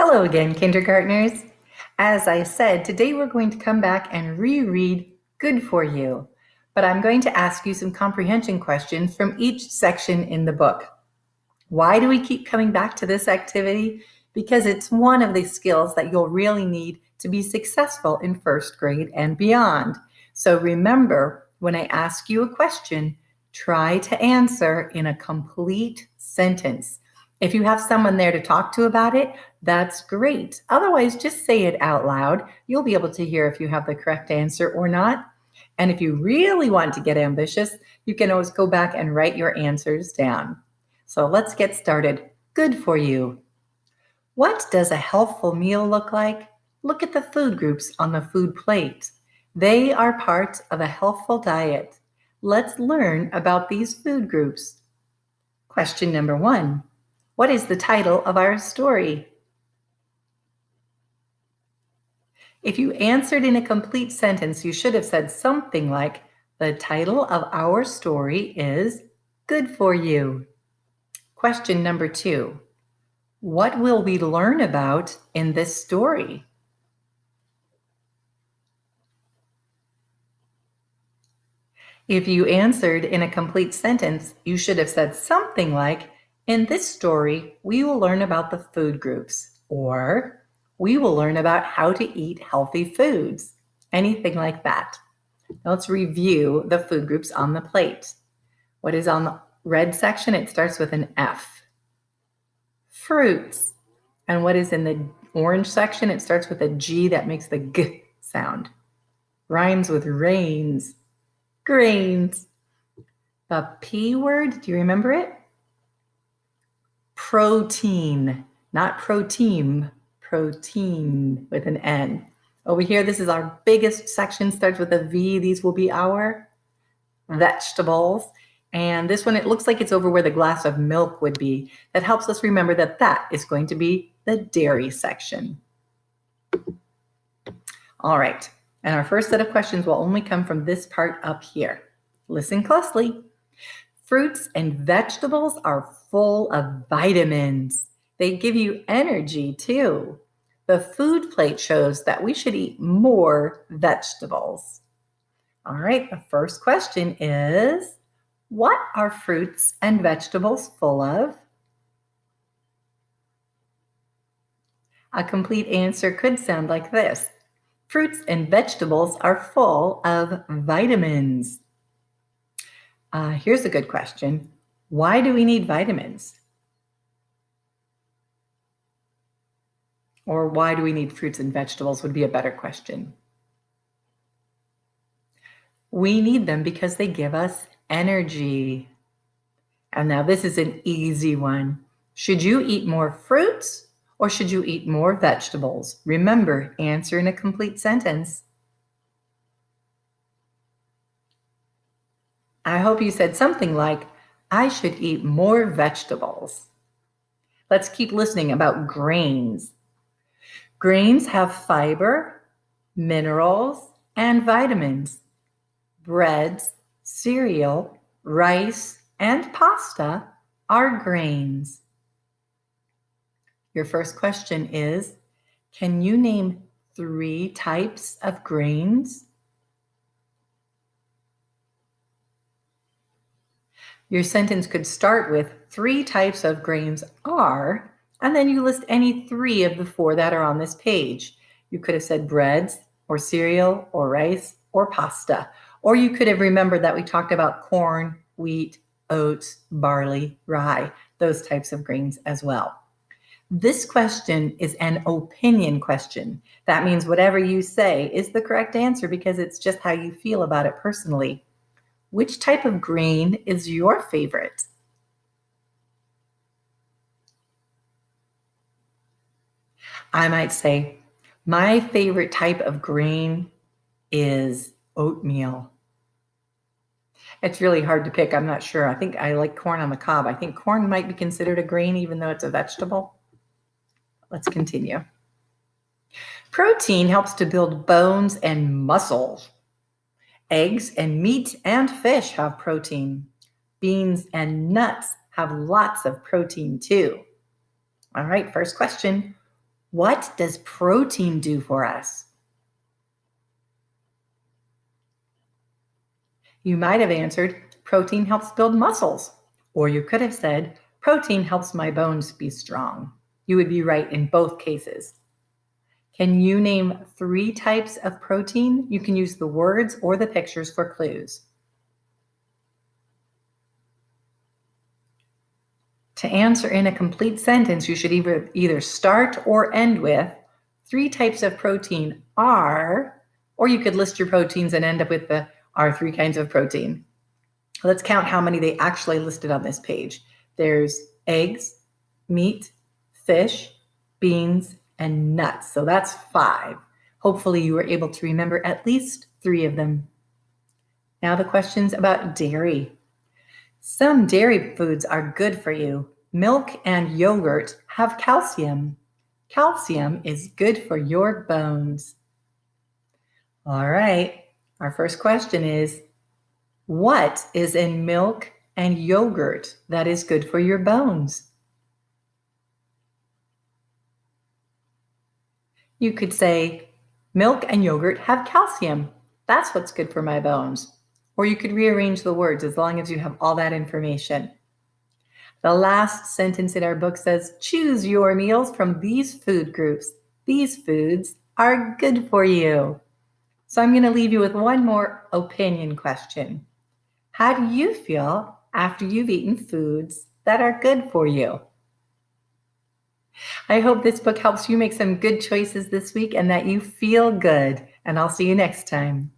Hello again, kindergartners. As I said, today we're going to come back and reread Good for You, but I'm going to ask you some comprehension questions from each section in the book. Why do we keep coming back to this activity? Because it's one of the skills that you'll really need to be successful in first grade and beyond. So remember, when I ask you a question, try to answer in a complete sentence. If you have someone there to talk to about it, that's great. Otherwise, just say it out loud. You'll be able to hear if you have the correct answer or not. And if you really want to get ambitious, you can always go back and write your answers down. So let's get started. Good for you. What does a healthful meal look like? Look at the food groups on the food plate. They are part of a healthful diet. Let's learn about these food groups. Question number 1. What is the title of our story? If you answered in a complete sentence, you should have said something like, the title of our story is Good for You. Question number 2. What will we learn about in this story? If you answered in a complete sentence, you should have said something like, in this story, we will learn about the food groups, or we will learn about how to eat healthy foods, anything like that. Now let's review the food groups on the plate. What is on the red section? It starts with an F. Fruits. And what is in the orange section? It starts with a G that makes the G sound. Rhymes with rains. Grains. The P word, do you remember it? Protein, not protein, protein with an N. Over here, this is our biggest section, starts with a V. These will be our vegetables. And this one, it looks like it's over where the glass of milk would be. That helps us remember that that is going to be the dairy section. All right, and our first set of questions will only come from this part up here. Listen closely. Fruits and vegetables are full of vitamins. They give you energy too. The food plate shows that we should eat more vegetables. All right, the first question is, what are fruits and vegetables full of? A complete answer could sound like this. Fruits and vegetables are full of vitamins. Here's a good question. Why do we need vitamins? Or why do we need fruits and vegetables would be a better question. We need them because they give us energy. And now this is an easy one. Should you eat more fruits or should you eat more vegetables? Remember, answer in a complete sentence. I hope you said something like, I should eat more vegetables. Let's keep listening about grains. Grains have fiber, minerals, and vitamins. Breads, cereal, rice, and pasta are grains. Your first question is, can you name 3 types of grains? Your sentence could start with 3 types of grains are, and then you list any 3 of the 4 that are on this page. You could have said breads, or cereal, or rice, or pasta. Or you could have remembered that we talked about corn, wheat, oats, barley, rye, those types of grains as well. This question is an opinion question. That means whatever you say is the correct answer because it's just how you feel about it personally. Which type of grain is your favorite? I might say, my favorite type of grain is oatmeal. It's really hard to pick. I'm not sure. I think I like corn on the cob. I think corn might be considered a grain even though it's a vegetable. Let's continue. Protein helps to build bones and muscles. Eggs and meat and fish have protein. Beans and nuts have lots of protein too. All right, first question. What does protein do for us? You might have answered, protein helps build muscles. Or you could have said, protein helps my bones be strong. You would be right in both cases. Can you name 3 types of protein? You can use the words or the pictures for clues. To answer in a complete sentence, you should either start or end with 3 types of protein are, or you could list your proteins and end up with the are 3 kinds of protein. Let's count how many they actually listed on this page. There's eggs, meat, fish, beans, and nuts. So that's 5. Hopefully you were able to remember at least 3 of them. Now the questions about dairy. Some dairy foods are good for you. Milk and yogurt have calcium. Calcium is good for your bones. All right, our first question is, what is in milk and yogurt that is good for your bones? You could say, milk and yogurt have calcium. That's what's good for my bones. Or you could rearrange the words as long as you have all that information. The last sentence in our book says, choose your meals from these food groups. These foods are good for you. So I'm going to leave you with one more opinion question. How do you feel after you've eaten foods that are good for you? I hope this book helps you make some good choices this week and that you feel good. And I'll see you next time.